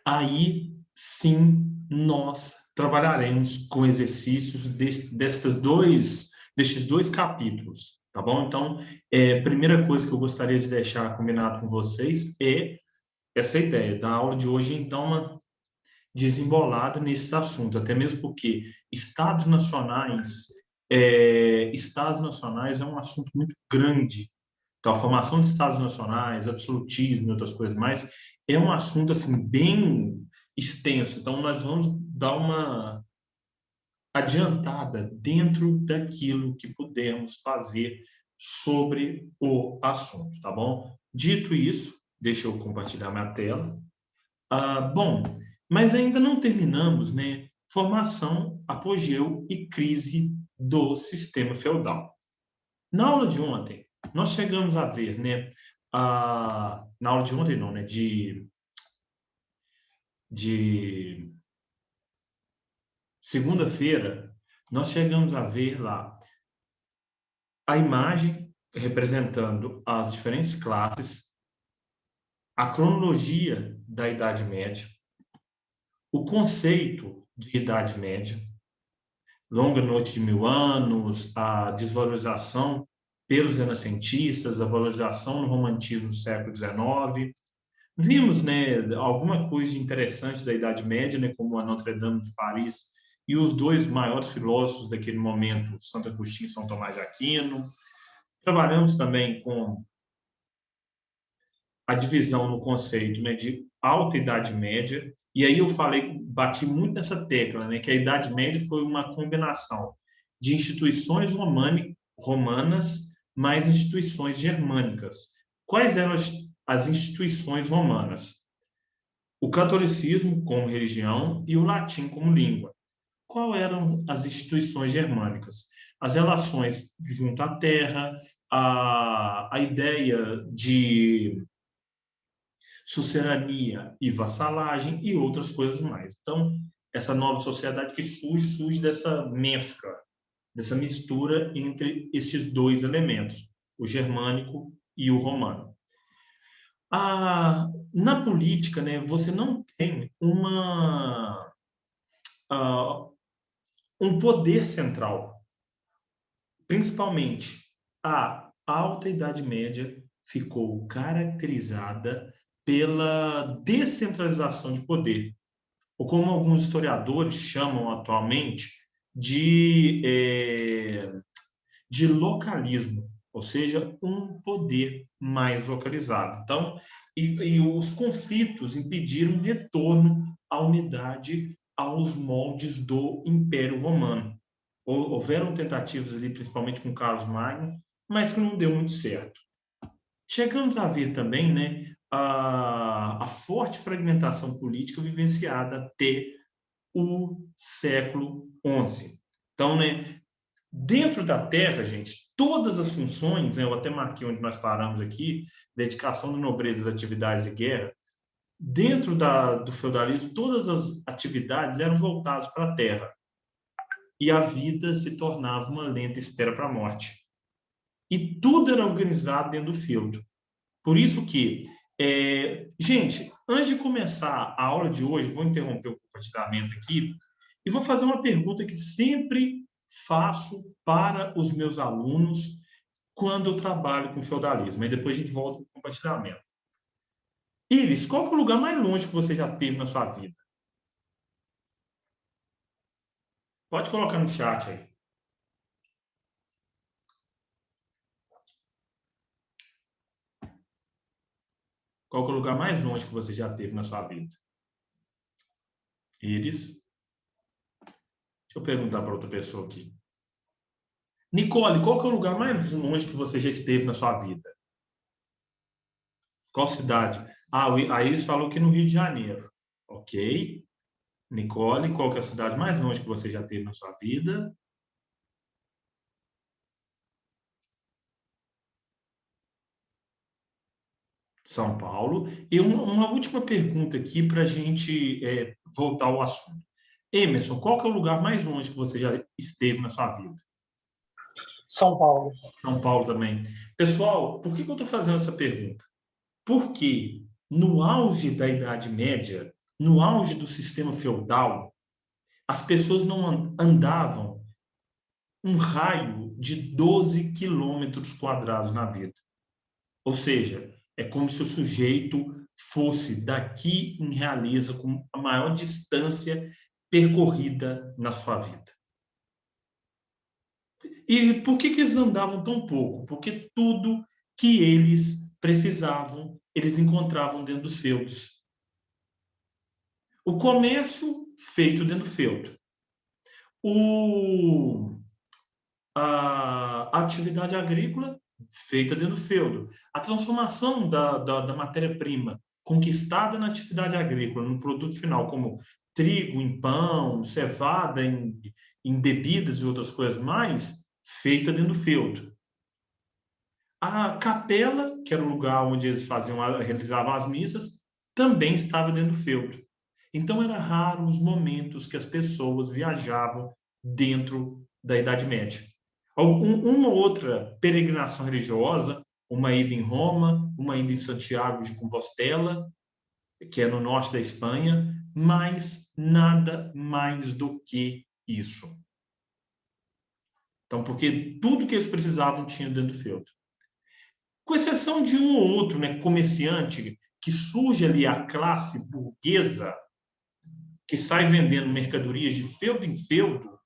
aí sim nós trabalharemos com exercícios destes dois capítulos, tá bom? Então, primeira coisa que eu gostaria de deixar combinado com vocês é essa ideia da aula de hoje, então, uma desembolada nesses assuntos, até mesmo porque estados nacionais é um assunto muito grande. Então, a formação de estados nacionais, absolutismo e outras coisas mais, é um assunto assim bem extenso. Então, nós vamos dar uma adiantada dentro daquilo que pudermos fazer sobre o assunto, tá bom? Dito isso, deixa eu compartilhar minha tela. Bom, mas ainda não terminamos, né? Formação, apogeu e crise do sistema feudal. Na aula de ontem, nós chegamos a ver, né? Na aula de ontem, não, né? De segunda-feira, nós chegamos a ver lá a imagem representando as diferentes classes, a cronologia da Idade Média, o conceito de Idade Média, longa noite de 1000 anos, a desvalorização pelos renascentistas, a valorização no romantismo do século XIX. Vimos, né, alguma coisa interessante da Idade Média, né, como a Notre Dame de Paris e os dois maiores filósofos daquele momento, Santo Agostinho e São Tomás de Aquino. Trabalhamos também com a divisão no conceito, né, de alta Idade Média, e aí eu bati muito nessa tecla, né, que a Idade Média foi uma combinação de instituições romanas mais instituições germânicas. Quais eram as instituições romanas? O catolicismo como religião e o latim como língua. Quais eram as instituições germânicas? As relações junto à terra, a ideia de sucerania e vassalagem e outras coisas mais. Então, essa nova sociedade que surge dessa mescla, dessa mistura entre esses dois elementos, o germânico e o romano. Na política, né, você não tem um poder central. Principalmente, a alta Idade Média ficou caracterizada pela descentralização de poder, ou como alguns historiadores chamam atualmente, de localismo, ou seja, um poder mais localizado. Então, e os conflitos impediram o retorno à unidade aos moldes do Império Romano. Houveram tentativas ali, principalmente com Carlos Magno, mas que não deu muito certo. Chegamos a ver também, né, a forte fragmentação política vivenciada até o século XI. Então, né, dentro da Terra, gente, todas as funções, né, eu até marquei onde nós paramos aqui, dedicação de nobrezas, atividades e guerra, dentro do feudalismo, todas as atividades eram voltadas para a Terra. E a vida se tornava uma lenta espera para a morte. E tudo era organizado dentro do feudo. Por isso que, gente, antes de começar a aula de hoje, vou interromper o compartilhamento aqui e vou fazer uma pergunta que sempre faço para os meus alunos quando eu trabalho com feudalismo. E depois a gente volta para o compartilhamento. Iris, qual que é o lugar mais longe que você já teve na sua vida? Pode colocar no chat aí. Qual que é o lugar mais longe que você já teve na sua vida? Iris? Deixa eu perguntar para outra pessoa aqui. Nicole, qual que é o lugar mais longe que você já esteve na sua vida? Qual cidade? A Iris falou que no Rio de Janeiro. Ok. Nicole, qual que é a cidade mais longe que você já teve na sua vida? São Paulo. E uma última pergunta aqui para a gente voltar ao assunto. Emerson, qual que é o lugar mais longe que você já esteve na sua vida? São Paulo. São Paulo também. Pessoal, por que eu estou fazendo essa pergunta? Porque no auge da Idade Média, no auge do sistema feudal, as pessoas não andavam um raio de 12 quilômetros quadrados na vida. Ou seja, é como se o sujeito fosse daqui em Realiza com a maior distância percorrida na sua vida. E por que eles andavam tão pouco? Porque tudo que eles precisavam, eles encontravam dentro dos feudos. O comércio feito dentro do feudo. A atividade agrícola feita dentro do feudo. A transformação da matéria-prima conquistada na atividade agrícola, no produto final, como trigo em pão, cevada em bebidas e outras coisas mais, feita dentro do feudo. A capela, que era o lugar onde eles realizavam as missas, também estava dentro do feudo. Então, era raro os momentos que as pessoas viajavam dentro da Idade Média. Uma outra peregrinação religiosa, uma ida em Roma, uma ida em Santiago de Compostela, que é no norte da Espanha, mas nada mais do que isso. Então, porque tudo que eles precisavam tinha dentro do feudo. Com exceção de um ou outro, né, comerciante, que surge ali a classe burguesa, que sai vendendo mercadorias de feudo em feudo,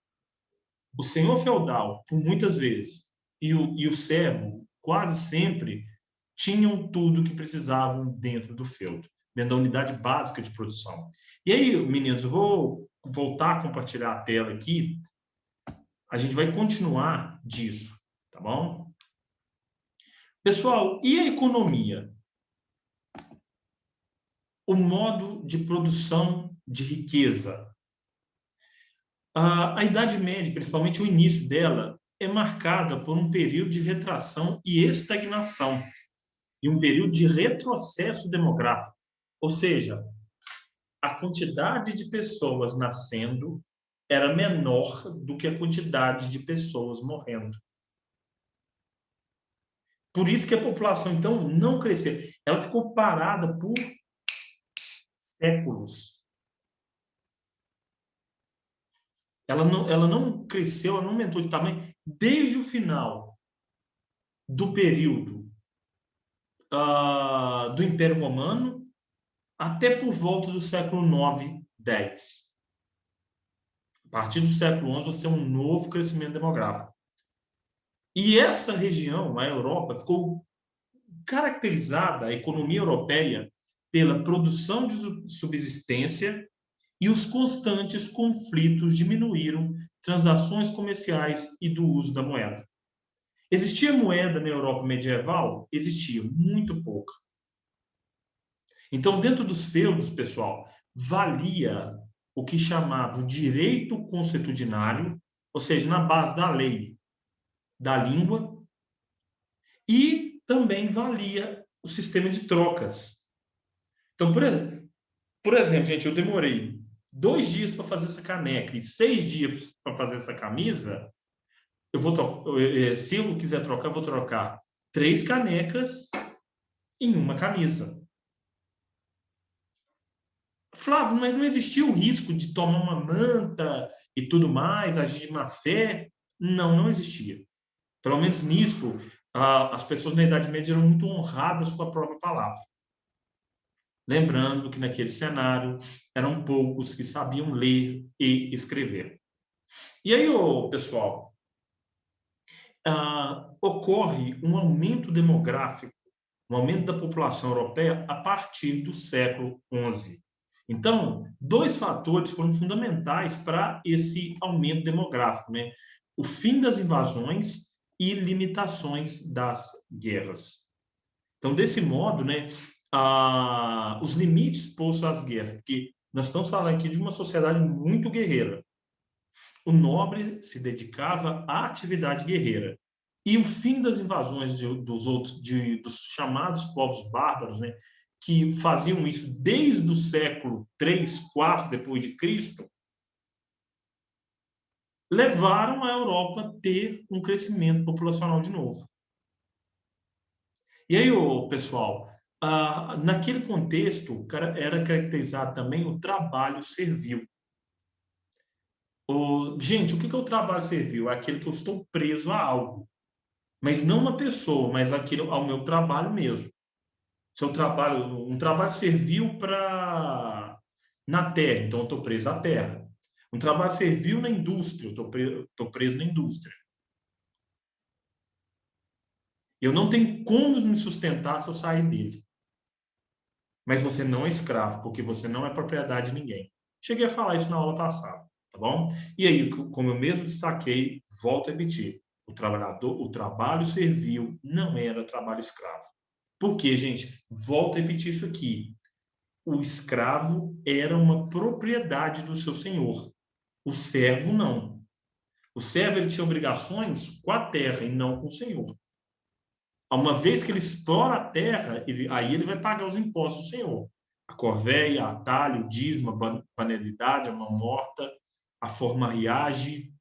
o senhor feudal, por muitas vezes, e o servo, quase sempre, tinham tudo que precisavam dentro do feudo, dentro da unidade básica de produção. E aí, meninos, eu vou voltar a compartilhar a tela aqui. A gente vai continuar disso, tá bom? Pessoal, e a economia? O modo de produção de riqueza. A Idade Média, principalmente o início dela, é marcada por um período de retração e estagnação, e um período de retrocesso demográfico. Ou seja, a quantidade de pessoas nascendo era menor do que a quantidade de pessoas morrendo. Por isso que a população, então, não cresceu. Ela ficou parada por séculos. Ela não cresceu, ela não aumentou de tamanho desde o final do período do Império Romano até por volta do século IX, X. A partir do século XI, você tem um novo crescimento demográfico. E essa região, a Europa, ficou caracterizada, a economia europeia, pela produção de subsistência, e os constantes conflitos diminuíram transações comerciais e do uso da moeda. Existia moeda na Europa medieval? Existia, muito pouca. Então, dentro dos feudos, pessoal, valia o que chamava o direito consuetudinário, ou seja, na base da lei, da língua, e também valia o sistema de trocas. Então, por exemplo, gente, eu demorei 2 dias para fazer essa caneca e 6 dias para fazer essa camisa. Se eu quiser trocar, eu vou trocar 3 canecas em uma camisa. Flávio, mas não existia o risco de tomar uma manta e tudo mais, agir de má fé? Não, não existia. Pelo menos nisso, as pessoas na Idade Média eram muito honradas com a própria palavra. Lembrando que naquele cenário eram poucos que sabiam ler e escrever. E aí, pessoal, ocorre um aumento demográfico, um aumento da população europeia a partir do século XI. Então, 2 fatores foram fundamentais para esse aumento demográfico, né? O fim das invasões e limitações das guerras. Então, desse modo, né, os limites postos às guerras, porque nós estamos falando aqui de uma sociedade muito guerreira. O nobre se dedicava à atividade guerreira. E o fim das invasões dos chamados povos bárbaros, né, que faziam isso desde o século 3, 4 depois de Cristo, levaram a Europa a ter um crescimento populacional de novo. E aí, pessoal, naquele contexto, era caracterizado também o trabalho servil. Gente, o que é o trabalho servil? É aquele que eu estou preso a algo, mas não uma pessoa, mas ao meu trabalho mesmo. Seu trabalho, um trabalho servil na terra, então eu estou preso à terra. Um trabalho servil na indústria, eu estou preso na indústria. Eu não tenho como me sustentar se eu sair dele. Mas você não é escravo, porque você não é propriedade de ninguém. Cheguei a falar isso na aula passada, tá bom? E aí, como eu mesmo destaquei, volto a repetir, o trabalho servil não era trabalho escravo. Por quê, gente? Volto a repetir isso aqui. O escravo era uma propriedade do seu senhor. O servo não. O servo ele tinha obrigações com a terra e não com o senhor. Uma vez que ele explora a terra, aí ele vai pagar os impostos do senhor. A corvéia, a atalho, o dízimo, a banalidade, a mão morta, a formarriagem.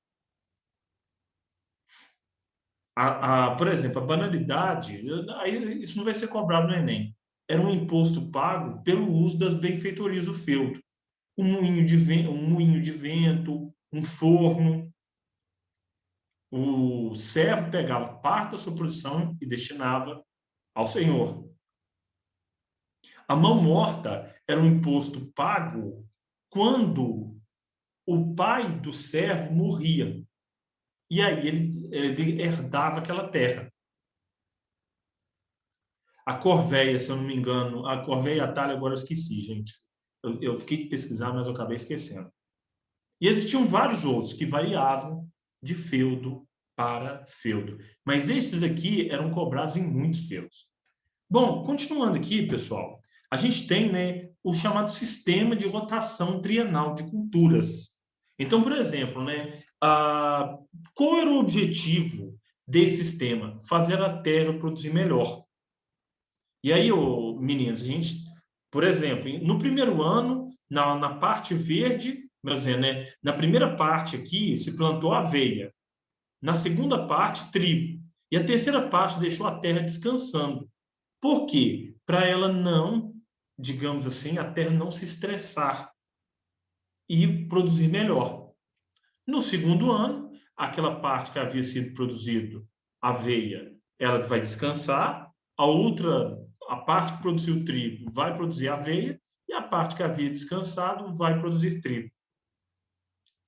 Por exemplo, a banalidade, aí isso não vai ser cobrado no Enem. Era um imposto pago pelo uso das benfeitorias do feudo. Um moinho de vento, um forno. O servo pegava parte da sua produção e destinava ao senhor. A mão morta era um imposto pago quando o pai do servo morria. E aí ele herdava aquela terra. A corvéia, se eu não me engano, a corvéia e a talha, agora eu esqueci, gente. Eu fiquei de pesquisar, mas eu acabei esquecendo. E existiam vários outros que variavam de feudo para feudo. Mas estes aqui eram cobrados em muitos feudos. Bom, continuando aqui, pessoal, a gente tem, né, o chamado sistema de rotação trienal de culturas. Então, por exemplo, né, qual era o objetivo desse sistema? Fazer a terra produzir melhor. E aí, meninos, a gente, por exemplo, no primeiro ano, na parte verde, né, na primeira parte aqui, se plantou aveia. Na segunda parte, trigo. E a terceira parte deixou a terra descansando. Por quê? Para ela não, digamos assim, a terra não se estressar e produzir melhor. No segundo ano, aquela parte que havia sido produzido, aveia, ela vai descansar, a parte que produziu trigo vai produzir aveia, e a parte que havia descansado vai produzir trigo.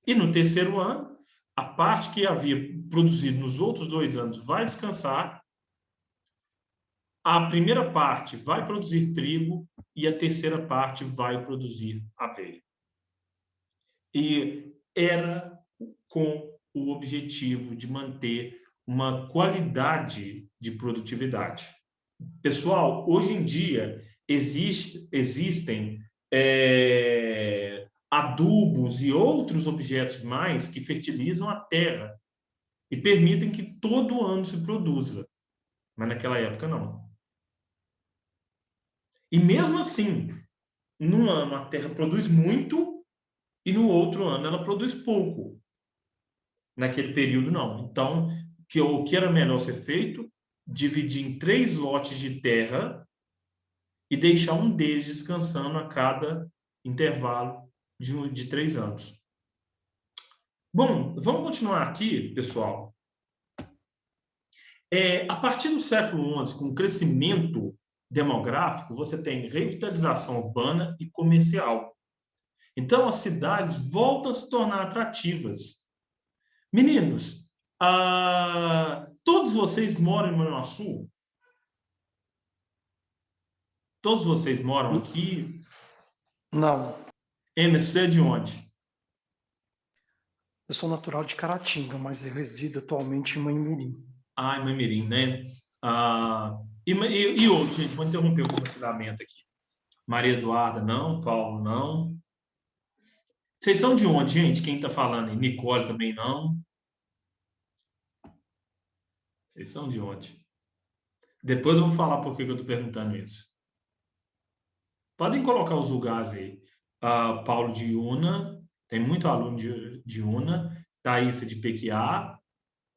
E no terceiro ano, a parte que havia produzido nos outros 2 anos vai descansar, a primeira parte vai produzir trigo e a terceira parte vai produzir aveia. E era com o objetivo de manter uma qualidade de produtividade. Pessoal, hoje em dia existem adubos e outros objetos mais que fertilizam a terra e permitem que todo ano se produza. Mas naquela época não. E mesmo assim, num ano a terra produz muito e no outro ano ela produz pouco. Naquele período, não. Então, o que era melhor ser feito? Dividir em 3 lotes de terra e deixar um deles descansando a cada intervalo de 3 anos. Bom, vamos continuar aqui, pessoal. A partir do século XI, com o crescimento demográfico, você tem revitalização urbana e comercial. Então, as cidades voltam a se tornar atrativas. Meninos, todos vocês moram em Manhuaçu? Todos vocês moram aqui? Não. Emerson, você é de onde? Eu sou natural de Caratinga, mas eu resido atualmente em Manhumirim. Em Mamirim, né? E outro, gente, vou interromper o compartilhamento aqui. Maria Eduarda, não. Paulo, não. Vocês são de onde, gente? Quem está falando aí? Nicole também não. Vocês são de onde? Depois eu vou falar por que eu estou perguntando isso. Podem colocar os lugares aí. Paulo de Una, tem muito aluno de Una. Thaísa de Pequiá,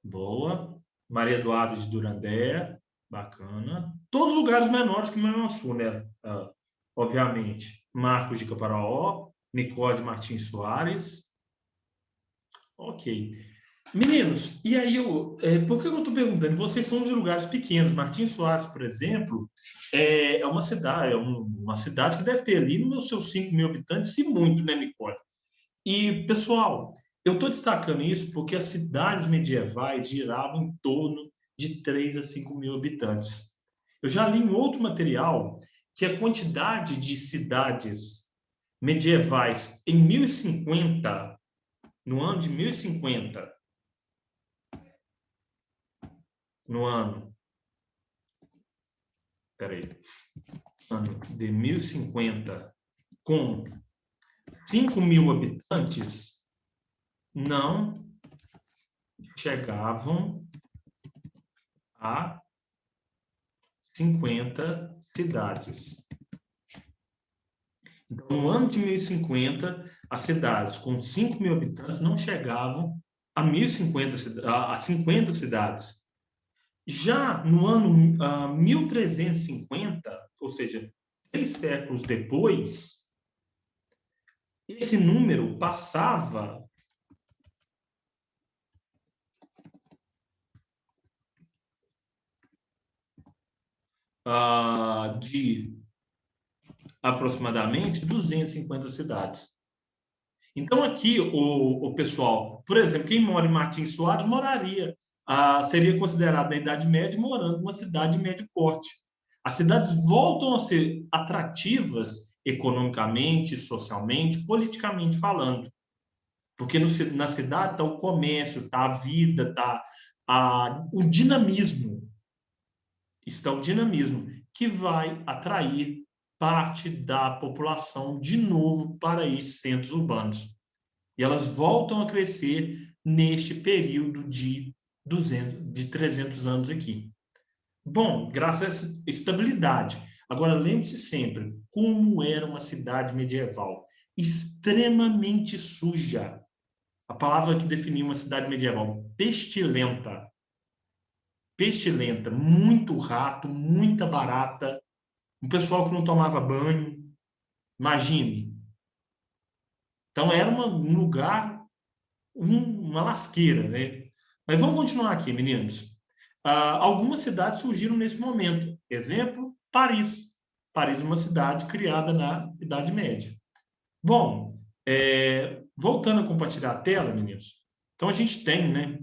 boa. Maria Eduarda de Durandé, bacana. Todos os lugares menores que Manhuaçu, né? Obviamente. Marcos de Caparaó, Nicode Martins Soares. Ok. Meninos, e aí por que eu estou perguntando? Vocês são de lugares pequenos. Martins Soares, por exemplo, é uma cidade que deve ter ali nos seus 5 mil habitantes, se muito, né, Nicole? E, pessoal, eu estou destacando isso porque as cidades medievais giravam em torno de 3 a 5 mil habitantes. Eu já li em outro material que a quantidade de cidades medievais em 1050, no ano de 1050, no ano, peraí, ano de 1050, com 5 mil habitantes, não chegavam a 50 cidades. Então, no ano de 1050, as cidades com 5 mil habitantes não chegavam a 50 cidades. Já no ano 1350, ou seja, 6 séculos depois, esse número passava de aproximadamente 250 cidades. Então, aqui, o pessoal, por exemplo, quem mora em Martins Soares seria considerado na Idade Média morando numa cidade de médio porte. As cidades voltam a ser atrativas economicamente, socialmente, politicamente falando. Porque na cidade está o comércio, está a vida, está o dinamismo. Está o dinamismo que vai atrair parte da população de novo para estes centros urbanos. E elas voltam a crescer neste período de 300 anos aqui. Bom, graças a essa estabilidade. Agora, lembre-se sempre como era uma cidade medieval. Extremamente suja. A palavra que definia uma cidade medieval, pestilenta. Pestilenta, muito rato, muita barata, um pessoal que não tomava banho. Imagine. Então, era um lugar, uma lasqueira, né? Mas vamos continuar aqui, meninos. Algumas cidades surgiram nesse momento. Exemplo, Paris. Paris é uma cidade criada na Idade Média. Bom, voltando a compartilhar a tela, meninos. Então, a gente tem, né,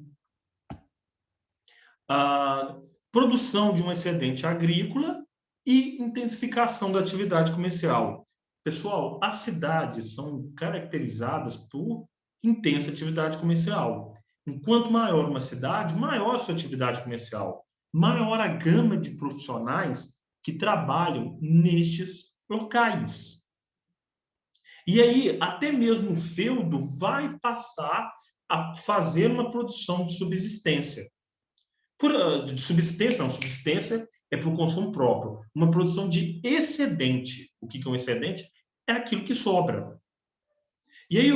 a produção de um excedente agrícola e intensificação da atividade comercial. Pessoal, as cidades são caracterizadas por intensa atividade comercial. Enquanto maior uma cidade, maior a sua atividade comercial, maior a gama de profissionais que trabalham nestes locais. E aí, até mesmo o feudo vai passar a fazer uma produção de subsistência. De subsistência, não, subsistência é para o consumo próprio. Uma produção de excedente. O que é um excedente? É aquilo que sobra. E aí,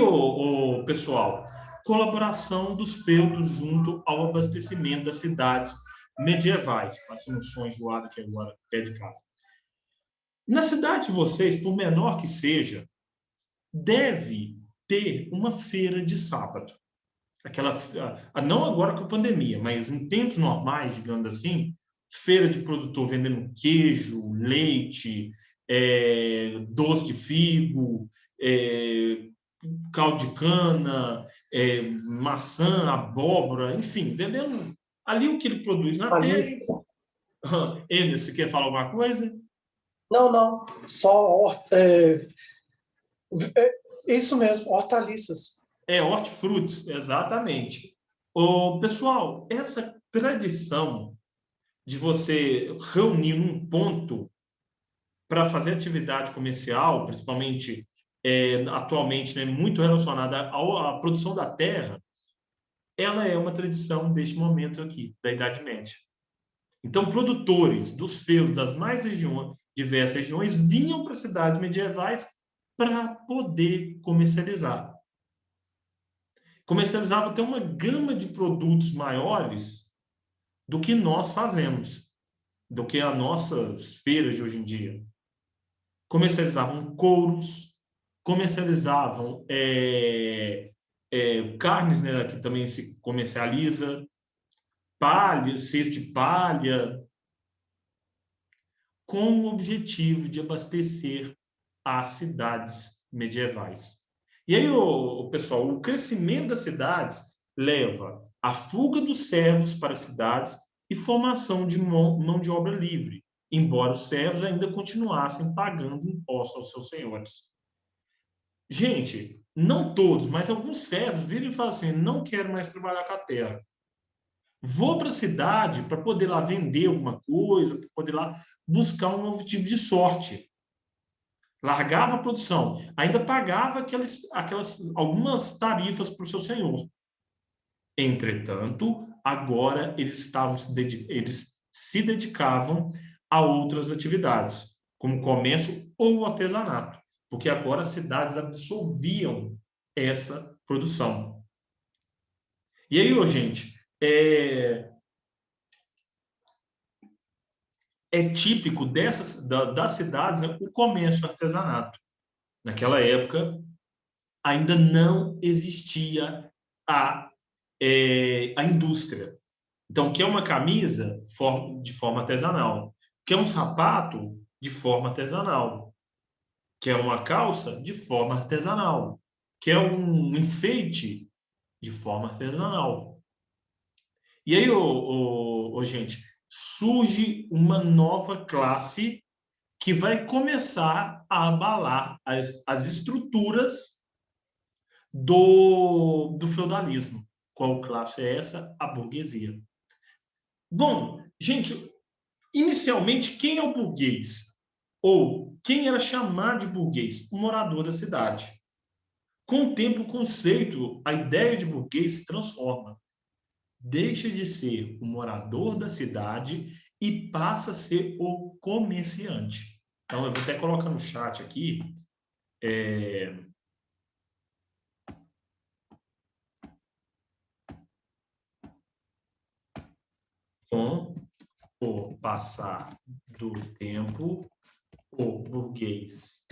pessoal, colaboração dos feudos junto ao abastecimento das cidades medievais. Passando um som enjoado aqui agora, pé de casa. Na cidade de vocês, por menor que seja, deve ter uma feira de sábado. Não agora com a pandemia, mas em tempos normais, digamos assim, feira de produtor vendendo queijo, leite, doce de figo, caldo de cana, maçã, abóbora, enfim, vendendo ali o que ele produz na terra. Enio, você quer falar alguma coisa? Não, não. Só isso mesmo, hortaliças. Hortifrutis, exatamente. Pessoal, essa tradição de você reunir num ponto para fazer atividade comercial, principalmente atualmente, né, muito relacionada à produção da terra, ela é uma tradição deste momento aqui, da Idade Média. Então, produtores dos feudos das mais diversas regiões vinham para cidades medievais para poder comercializar. Comercializava até uma gama de produtos maiores do que nós fazemos. do que as nossas feiras de hoje em dia. Comercializavam couros, comercializavam carnes, né, que também se comercializa, palha, cesto de palha, com o objetivo de abastecer as cidades medievais. E aí, pessoal, o crescimento das cidades leva à fuga dos servos para as cidades e formação de mão de obra livre, embora os servos ainda continuassem pagando impostos aos seus senhores. Gente, não todos, mas alguns servos viram e falam assim: não quero mais trabalhar com a terra. Vou para a cidade para poder lá vender alguma coisa, para poder lá buscar um novo tipo de sorte. Largava a produção, ainda pagava algumas tarifas para o seu senhor. Entretanto, agora eles se dedicavam a outras atividades, como comércio ou artesanato, porque agora as cidades absorviam essa produção. E aí, gente, é típico das cidades, né, o comércio artesanato. Naquela época, ainda não existia a indústria. Então, quer uma camisa de forma artesanal, quer um sapato de forma artesanal, quer uma calça de forma artesanal, quer um enfeite de forma artesanal. E aí, gente, surge uma nova classe que vai começar a abalar as estruturas do feudalismo. Qual classe é essa? A burguesia. Bom, gente, inicialmente, quem é o burguês? Ou quem era chamado de burguês? O morador da cidade. Com o tempo, o conceito, a ideia de burguês se transforma. Deixa de ser o morador da cidade e passa a ser o comerciante. Então, eu vou até colocar no chat aqui. Com o passar do tempo, o burguês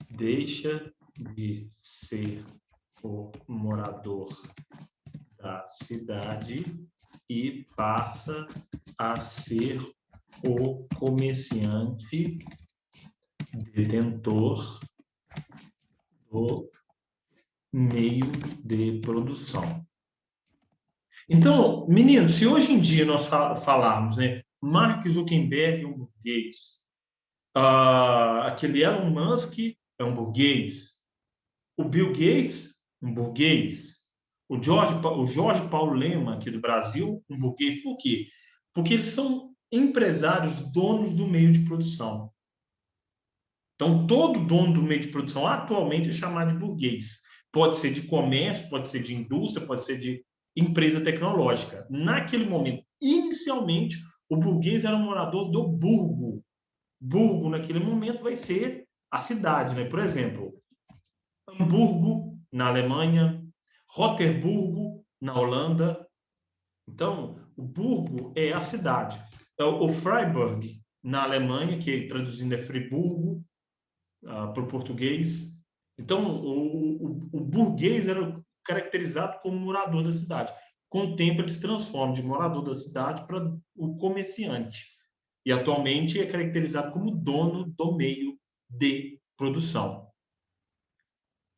deixa de ser o morador da cidade e passa a ser o comerciante detentor do meio de produção. Então, meninos, se hoje em dia nós falarmos, né, Mark Zuckerberg é um burguês, aquele Elon Musk é um burguês, o Bill Gates, um burguês, o Jorge Paulo Lema, aqui do Brasil, um burguês. Por quê? Porque eles são empresários, donos do meio de produção. Então, todo dono do meio de produção atualmente é chamado de burguês. Pode ser de comércio, pode ser de indústria, pode ser de empresa tecnológica. Naquele momento, inicialmente, o burguês era um morador do burgo. Burgo, naquele momento, vai ser a cidade, né? Por exemplo, Hamburgo, na Alemanha, Rotemburgo, na Holanda. Então, o burgo é a cidade. O Freiburg, na Alemanha, que traduzindo é Friburgo, para o português. Então, o burguês era caracterizado como morador da cidade. Com o tempo, ele se transforma de morador da cidade para o comerciante. E, atualmente, é caracterizado como dono do meio de produção.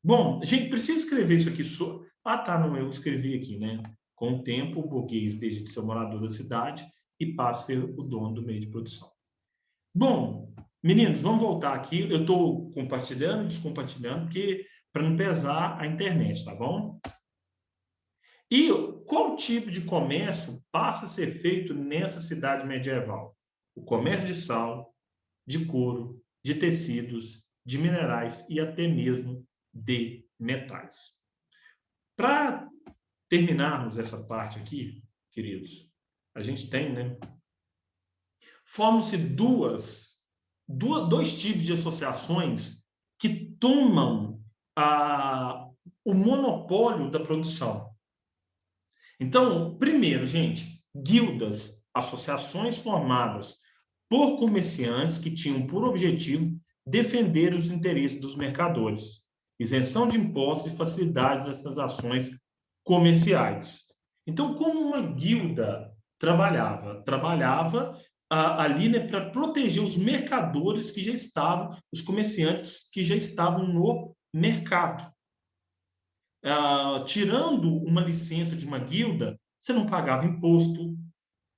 Bom, a gente precisa escrever isso aqui. Tá, não, eu escrevi aqui, né? Com o tempo, o burguês deixa de ser o morador da cidade e passa a ser o dono do meio de produção. Bom, meninos, vamos voltar aqui. Eu estou compartilhando, descompartilhando, porque para não pesar a internet, tá bom? E qual tipo de comércio passa a ser feito nessa cidade medieval? O comércio de sal, de couro, de tecidos, de minerais e até mesmo de metais. Para terminarmos essa parte aqui, queridos, a gente tem, né? Formam-se dois tipos de associações que tomam o monopólio da produção. Então, primeiro, gente, guildas, associações formadas por comerciantes que tinham por objetivo defender os interesses dos mercadores, isenção de impostos e facilidades das transações comerciais. Então, como uma guilda trabalhava? Trabalhava ali, né, para proteger os mercadores que já estavam, os comerciantes que já estavam no mercado. Tirando uma licença de uma guilda, você não pagava imposto,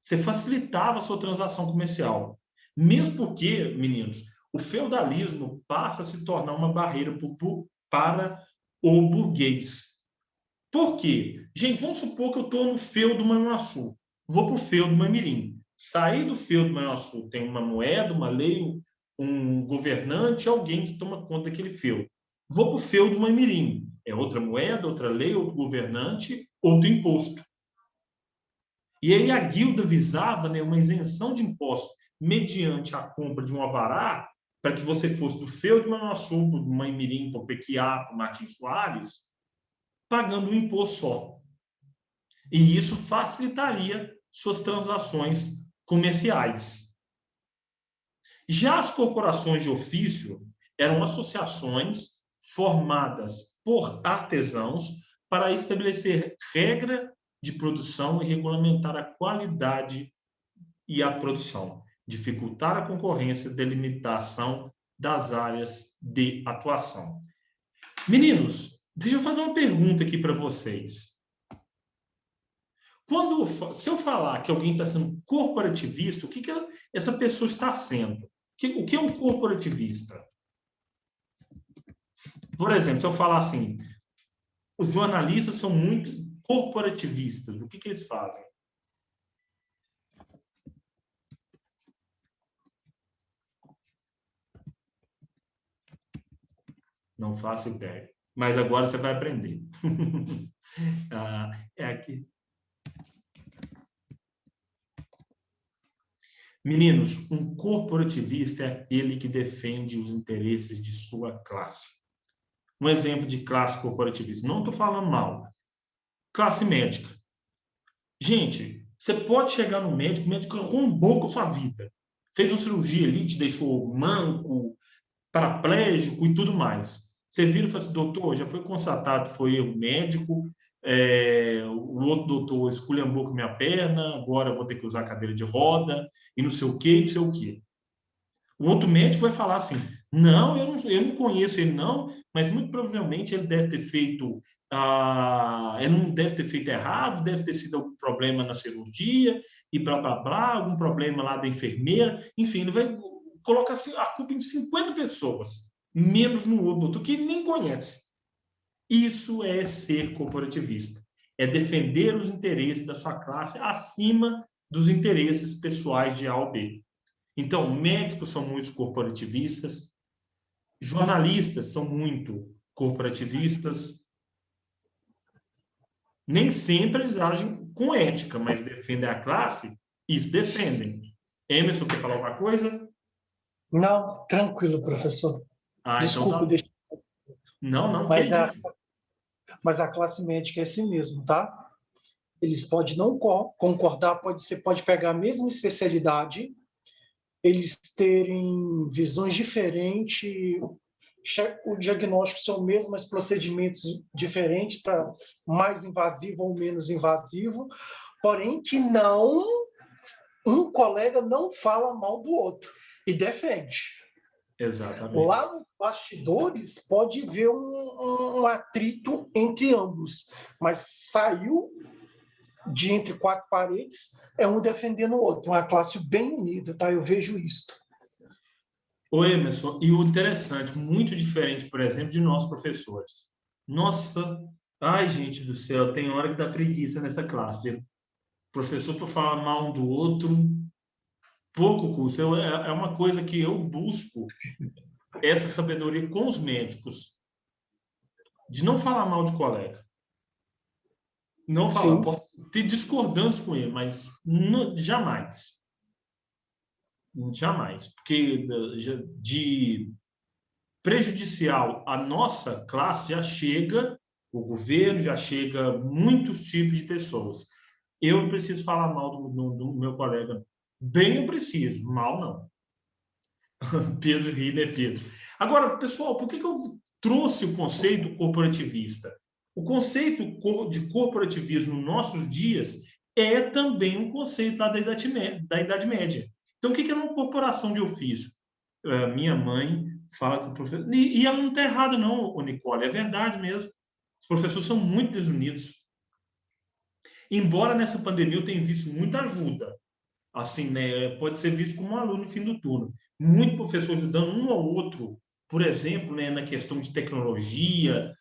você facilitava a sua transação comercial. Mesmo porque, meninos, o feudalismo passa a se tornar uma barreira para o burguês. Por quê? Gente, vamos supor que eu estou no feudo Manhuaçu, vou para o feudo Mamirim. Sair do feudo Manhuaçu tem uma moeda, uma lei, um governante, alguém que toma conta daquele feudo. Vou para o feudo Mamirim. É outra moeda, outra lei, outro governante, outro imposto. E aí a guilda visava, né, uma isenção de impostos mediante a compra de um alvará para que você fosse do feudo Manhuaçu, do Mamirim, para o Pequiá, para o Martins Soares, pagando um imposto só. E isso facilitaria suas transações comerciais. Já as corporações de ofício eram associações formadas por artesãos para estabelecer regra de produção e regulamentar a qualidade e a produção, dificultar a concorrência, delimitação das áreas de atuação. Meninos, deixa eu fazer uma pergunta aqui para vocês. Se eu falar que alguém está sendo corporativista, o que essa pessoa está sendo? O que é um corporativista? Por exemplo, se eu falar assim, os jornalistas são muito corporativistas, o que eles fazem? Não faço ideia. Mas agora você vai aprender. É aqui. Meninos, um corporativista é aquele que defende os interesses de sua classe. Um exemplo de classe corporativista. Não estou falando mal. Classe médica. Gente, você pode chegar no médico, o médico arrombou com a sua vida. Fez uma cirurgia ali, te deixou manco, paraplégico e tudo mais. Você vira e fala assim, doutor, já foi constatado, foi erro médico, o outro doutor esculhambou com minha perna, agora eu vou ter que usar cadeira de roda, e não sei o quê, não sei o quê. O outro médico vai falar assim, não, eu não conheço ele não, mas muito provavelmente ele deve ter feito, ele não deve ter feito errado, deve ter sido algum problema na cirurgia, e blá, blá, blá, algum problema lá da enfermeira, enfim, ele vai colocar a culpa em 50 pessoas, menos no outro doutor, que ele nem conhece. Isso é ser corporativista. É defender os interesses da sua classe acima dos interesses pessoais de A ou B. Então, médicos são muito corporativistas, jornalistas são muito corporativistas. Nem sempre eles agem com ética, mas defendem a classe, isso defendem. Emerson, quer falar alguma coisa? Não, tranquilo, professor. Desculpe, então tá. Não, que isso. Mas a classe médica é assim mesmo, tá? Eles podem não concordar, você pode pegar a mesma especialidade, eles terem visões diferentes, o diagnóstico são o mesmo, mas procedimentos diferentes para mais invasivo ou menos invasivo, porém que não, um colega não fala mal do outro e defende. Exatamente. Lá nos bastidores pode haver um atrito entre ambos, mas saiu de entre quatro paredes, é um defendendo o outro, uma classe bem unida, tá? Eu vejo isso. Ô Emerson, e o interessante, muito diferente, por exemplo, de nós professores. Nossa, ai gente do céu, tem hora que dá preguiça nessa classe. O professor para falar mal um do outro, pouco custa. É uma coisa que eu busco, essa sabedoria com os médicos, de não falar mal de colega. Não falar, posso ter discordância com ele, mas jamais. Jamais. Porque de prejudicial à nossa classe já chega o governo, já chega muitos tipos de pessoas. Eu não preciso falar mal do meu colega. Bem eu preciso, mal não. Pedro ri, né, Pedro? Agora, pessoal, por que eu trouxe o conceito corporativista? O conceito de corporativismo nos nossos dias é também um conceito lá da Idade Média. Então, o que é uma corporação de ofício? Minha mãe fala que o professor... E ela não está errada, não, Nicole, é verdade mesmo. Os professores são muito desunidos. Embora nessa pandemia eu tenha visto muita ajuda, assim, né, pode ser visto como um aluno no fim do turno. Muito professor ajudando um ao outro, por exemplo, né, na questão de tecnologia,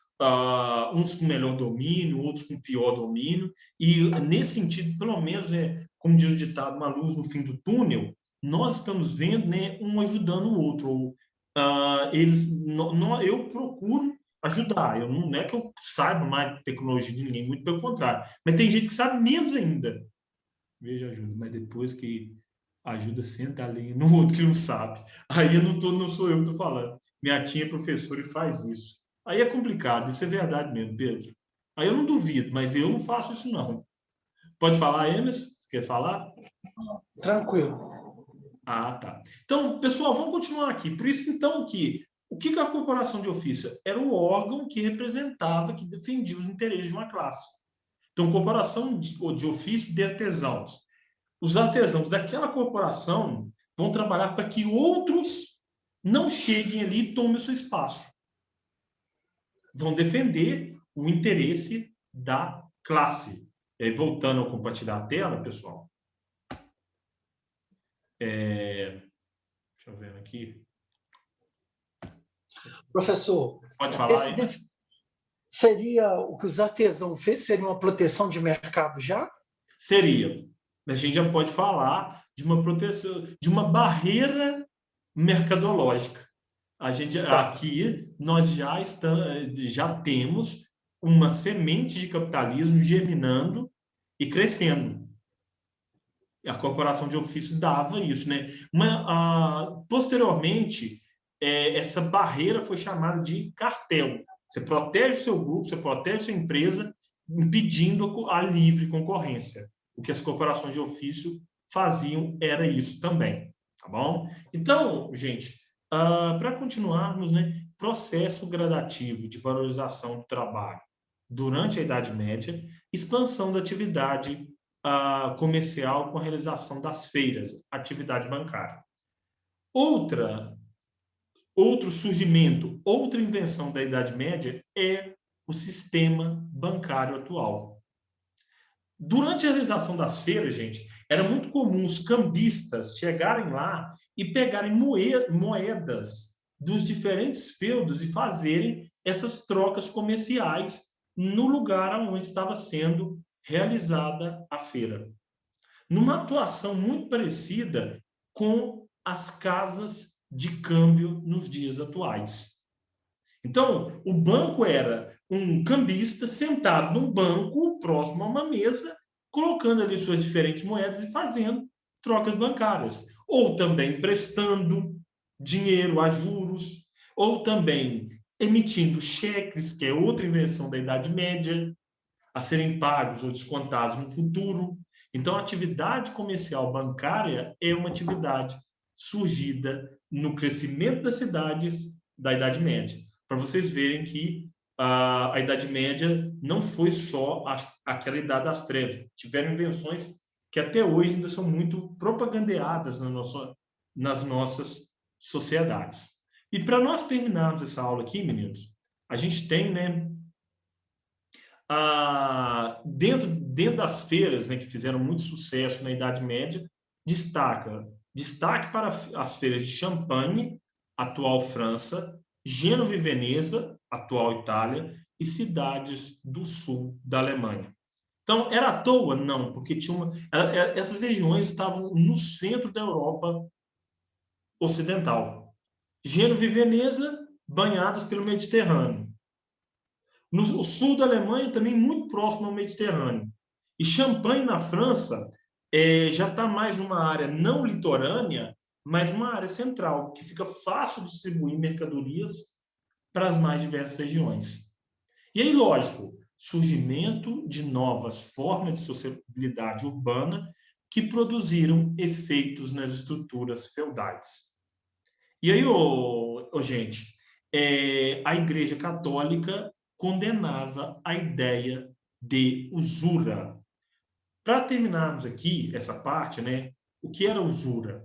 uns com melhor domínio, outros com pior domínio, e nesse sentido, pelo menos, né, como diz o ditado, uma luz no fim do túnel, nós estamos vendo, né, um ajudando o outro. Eu procuro ajudar, não é que eu saiba mais de tecnologia de ninguém, muito pelo contrário, mas tem gente que sabe menos ainda. Veja ajuda, mas depois que ajuda, senta ali no outro que não sabe. Aí eu não sou eu que estou falando. Minha tia é professora e faz isso. Aí é complicado, isso é verdade mesmo, Pedro. Aí eu não duvido, mas eu não faço isso, não. Pode falar, Emerson? Você quer falar? Tranquilo. Ah, tá. Então, pessoal, vamos continuar aqui. Por isso, então, que o que a corporação de ofício? Era o órgão que representava, que defendia os interesses de uma classe. Então, corporação de ofício de artesãos. Os artesãos daquela corporação vão trabalhar para que outros não cheguem ali e tomem o seu espaço. Vão defender o interesse da classe. E aí, voltando a compartilhar a tela, pessoal. Deixa eu ver aqui. Professor, Pode falar aí. seria o que os artesãos fez? Seria uma proteção de mercado já? Seria. A gente já pode falar de uma proteção, de uma barreira mercadológica. Aqui nós já temos uma semente de capitalismo germinando e crescendo. A corporação de ofício dava isso, né? Posteriormente, essa barreira foi chamada de cartel. Você protege o seu grupo, você protege a sua empresa, impedindo a livre concorrência. O que as corporações de ofício faziam era isso também, tá bom? Então, gente, para continuarmos, né, processo gradativo de valorização do trabalho durante a Idade Média, expansão da atividade comercial com a realização das feiras, atividade bancária. Outro surgimento, outra invenção da Idade Média é o sistema bancário atual. Durante a realização das feiras, gente, era muito comum os cambistas chegarem lá e pegarem moedas dos diferentes feudos e fazerem essas trocas comerciais no lugar onde estava sendo realizada a feira. Numa atuação muito parecida com as casas de câmbio nos dias atuais. Então, o banco era um cambista sentado num banco próximo a uma mesa, colocando ali suas diferentes moedas e fazendo trocas bancárias. Ou também emprestando dinheiro a juros, ou também emitindo cheques, que é outra invenção da Idade Média, a serem pagos ou descontados no futuro. Então, a atividade comercial bancária é uma atividade surgida no crescimento das cidades da Idade Média. Para vocês verem que a Idade Média não foi só aquela Idade das Trevas. Tiveram invenções que até hoje ainda são muito propagandeadas nas nossas sociedades. E para nós terminarmos essa aula aqui, meninos, a gente tem, né, dentro das feiras, né, que fizeram muito sucesso na Idade Média, destaque para as feiras de Champagne, atual França, Gênova e Veneza, atual Itália, e cidades do sul da Alemanha. Então, era à toa? Não, porque essas regiões estavam no centro da Europa ocidental. Gênova e Veneza, banhadas pelo Mediterrâneo. No sul da Alemanha, também muito próximo ao Mediterrâneo. E Champagne, na França, já está mais numa área não litorânea, mas uma área central, que fica fácil de distribuir mercadorias para as mais diversas regiões. E aí, lógico, surgimento de novas formas de sociabilidade urbana que produziram efeitos nas estruturas feudais. E aí, gente, a Igreja Católica condenava a ideia de usura. Para terminarmos aqui essa parte, né, o que era usura?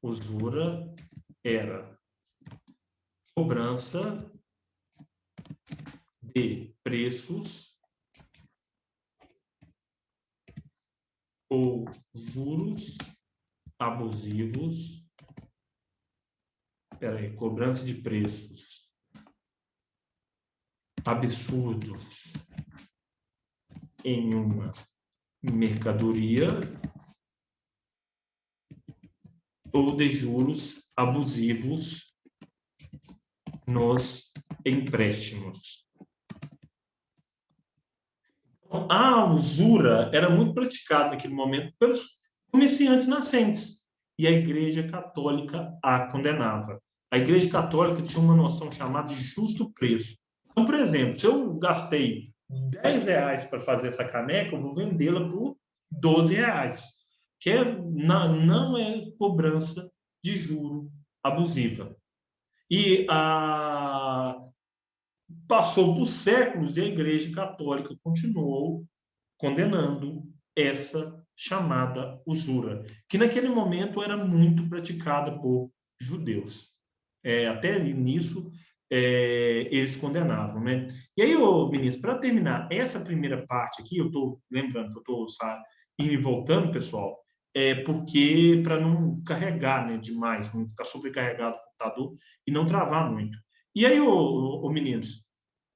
Usura era cobrança de preços ou juros abusivos. Cobrança de preços absurdos em uma mercadoria ou de juros abusivos nos empréstimos. Então, a usura era muito praticada naquele momento pelos comerciantes nascentes, e a Igreja Católica a condenava. A Igreja Católica tinha uma noção chamada de justo preço. Então, por exemplo, se eu gastei R$10 para fazer essa caneca, eu vou vendê-la por R$12, que não é cobrança de juro abusiva. E passou por séculos e a Igreja Católica continuou condenando essa chamada usura, que naquele momento era muito praticada por judeus. Até nisso, eles condenavam, né? E aí, ministro, para terminar essa primeira parte aqui, eu estou lembrando que eu estou indo e voltando, pessoal, porque para não carregar, né, demais, não ficar sobrecarregado o computador e não travar muito. E aí, meninos,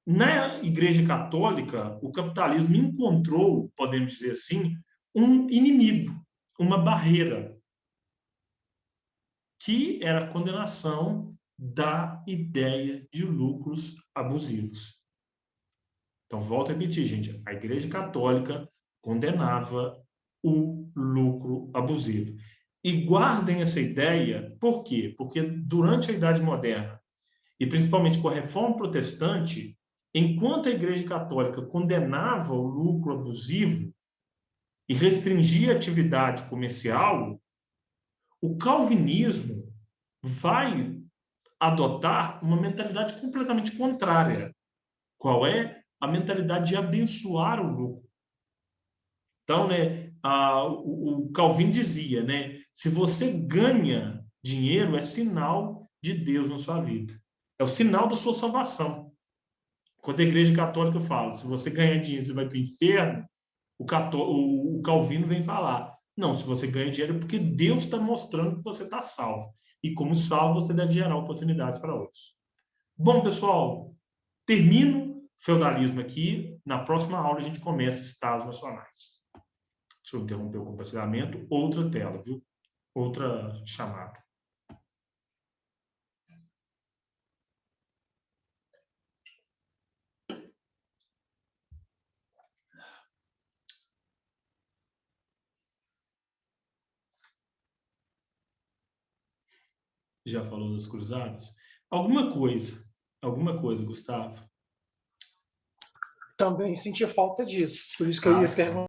na Igreja Católica, o capitalismo encontrou, podemos dizer assim, um inimigo, uma barreira, que era a condenação da ideia de lucros abusivos. Então, volto a repetir, gente, a Igreja Católica condenava o lucro abusivo. E guardem essa ideia, por quê? Porque durante a Idade Moderna, e principalmente com a Reforma Protestante, enquanto a Igreja Católica condenava o lucro abusivo e restringia a atividade comercial, o calvinismo vai adotar uma mentalidade completamente contrária. Qual é? A mentalidade de abençoar o lucro. Então, né, o Calvin dizia, né, se você ganha dinheiro, é sinal de Deus na sua vida. É o sinal da sua salvação. Quando a Igreja Católica fala, se você ganhar dinheiro, você vai para o inferno, o Calvino vem falar, não, se você ganha dinheiro é porque Deus está mostrando que você está salvo. E como salvo, você deve gerar oportunidades para outros. Bom, pessoal, termino o feudalismo aqui. Na próxima aula, a gente começa estados nacionais. Deixa eu interromper o compartilhamento. Outra tela, viu? Outra chamada. Já falou das cruzadas? Alguma coisa, Gustavo? Também senti falta disso. Por isso que eu ia perguntar